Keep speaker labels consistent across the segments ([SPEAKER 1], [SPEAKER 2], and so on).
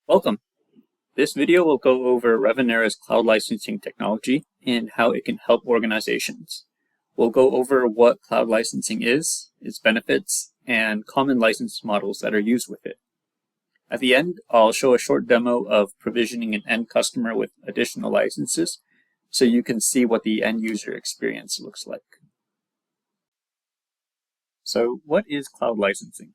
[SPEAKER 1] Welcome. This video will go over Revenera's cloud licensing technology and how it can help organizations. We'll go over what cloud licensing is, its benefits, and common license models that are used with it. At the end, I'll show a short demo of provisioning an end customer with additional licenses so you can see what the end user experience looks like. So, what is cloud licensing?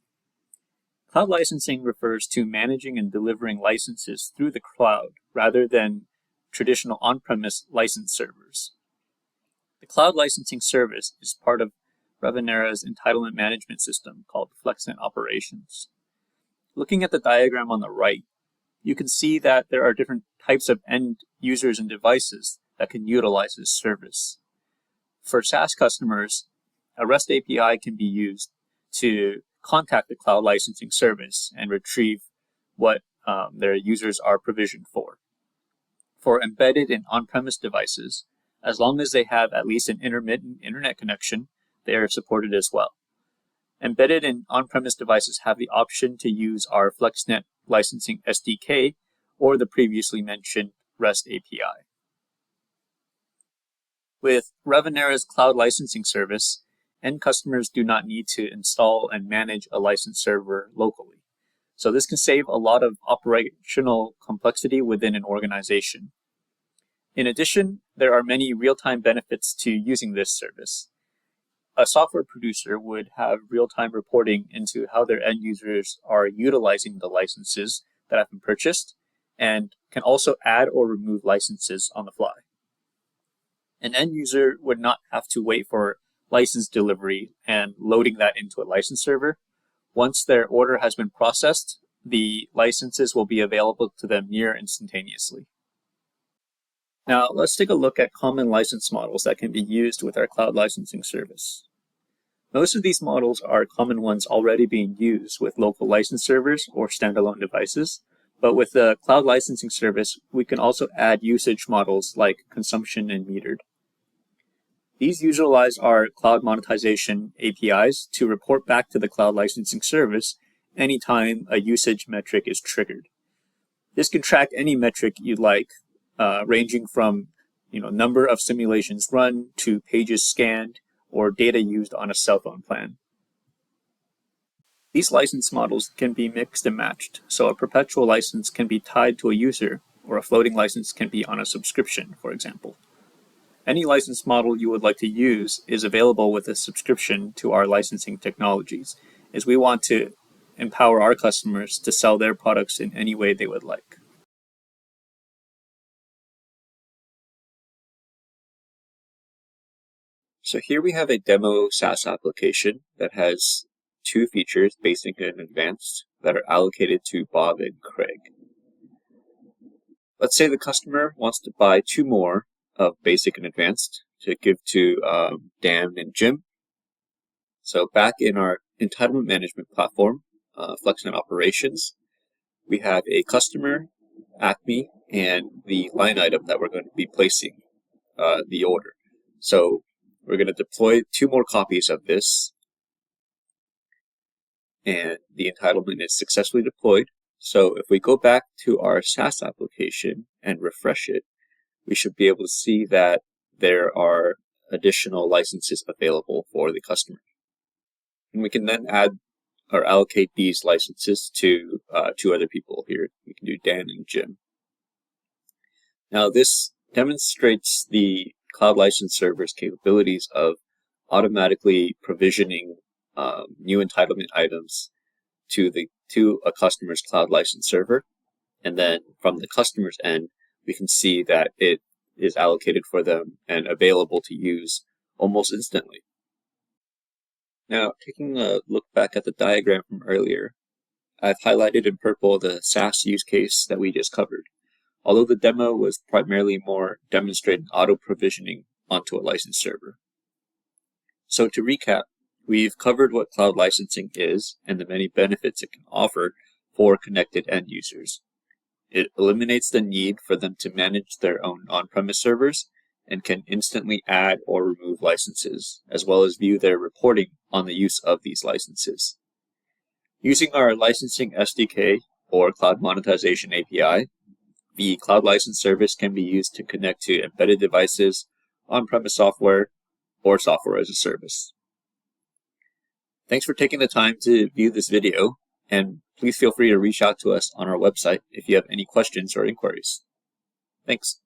[SPEAKER 1] Cloud licensing refers to managing and delivering licenses through the cloud rather than traditional on-premise license servers. The cloud licensing service is part of Revenera's entitlement management system called FlexNet Operations. Looking at the diagram on the right, you can see that there are different types of end users and devices that can utilize this service. For SaaS customers, a REST API can be used to contact the cloud licensing service and retrieve what their users are provisioned for. For embedded and on-premise devices, as long as they have at least an intermittent internet connection, they are supported as well. Embedded and on-premise devices have the option to use our FlexNet licensing SDK or the previously mentioned REST API. With Revenera's cloud licensing service, end customers do not need to install and manage a license server locally. So this can save a lot of operational complexity within an organization. In addition, there are many real-time benefits to using this service. A software producer would have real-time reporting into how their end users are utilizing the licenses that have been purchased and can also add or remove licenses on the fly. An end user would not have to wait for license delivery and loading that into a license server. Once their order has been processed, the licenses will be available to them near instantaneously. Now, let's take a look at common license models that can be used with our cloud licensing service. Most of these models are common ones already being used with local license servers or standalone devices, but with the cloud licensing service, we can also add usage models like consumption and metered. These utilize our cloud monetization APIs to report back to the cloud licensing service anytime a usage metric is triggered. This can track any metric you'd like, ranging from number of simulations run to pages scanned or data used on a cell phone plan. These license models can be mixed and matched, so a perpetual license can be tied to a user, or a floating license can be on a subscription, for example. Any license model you would like to use is available with a subscription to our licensing technologies, as we want to empower our customers to sell their products in any way they would like. So here we have a demo SaaS application that has two features, basic and advanced, that are allocated to Bob and Craig. Let's say the customer wants to buy two more of basic and advanced to give to Dan and Jim. So back in our entitlement management platform, FlexNet Operations, we have a customer, Acme, and the line item that we're going to be placing the order. So we're going to deploy two more copies of this, and the entitlement is successfully deployed. So if we go back to our SaaS application and refresh it, we should be able to see that there are additional licenses available for the customer. And we can then add or allocate these licenses to two other people here. We can do Dan and Jim. Now this demonstrates the cloud license server's capabilities of automatically provisioning new entitlement items to a customer's cloud license server. And then from the customer's end, we can see that it is allocated for them and available to use almost instantly. Now, taking a look back at the diagram from earlier, I've highlighted in purple the SaaS use case that we just covered, although the demo was primarily more demonstrating auto-provisioning onto a license server. So to recap, we've covered what cloud licensing is and the many benefits it can offer for connected end users. It eliminates the need for them to manage their own on-premise servers and can instantly add or remove licenses, as well as view their reporting on the use of these licenses. Using our licensing SDK or Cloud Monetization API, the Cloud License Service can be used to connect to embedded devices, on-premise software, or software as a service. Thanks for taking the time to view this video, and please feel free to reach out to us on our website if you have any questions or inquiries. Thanks.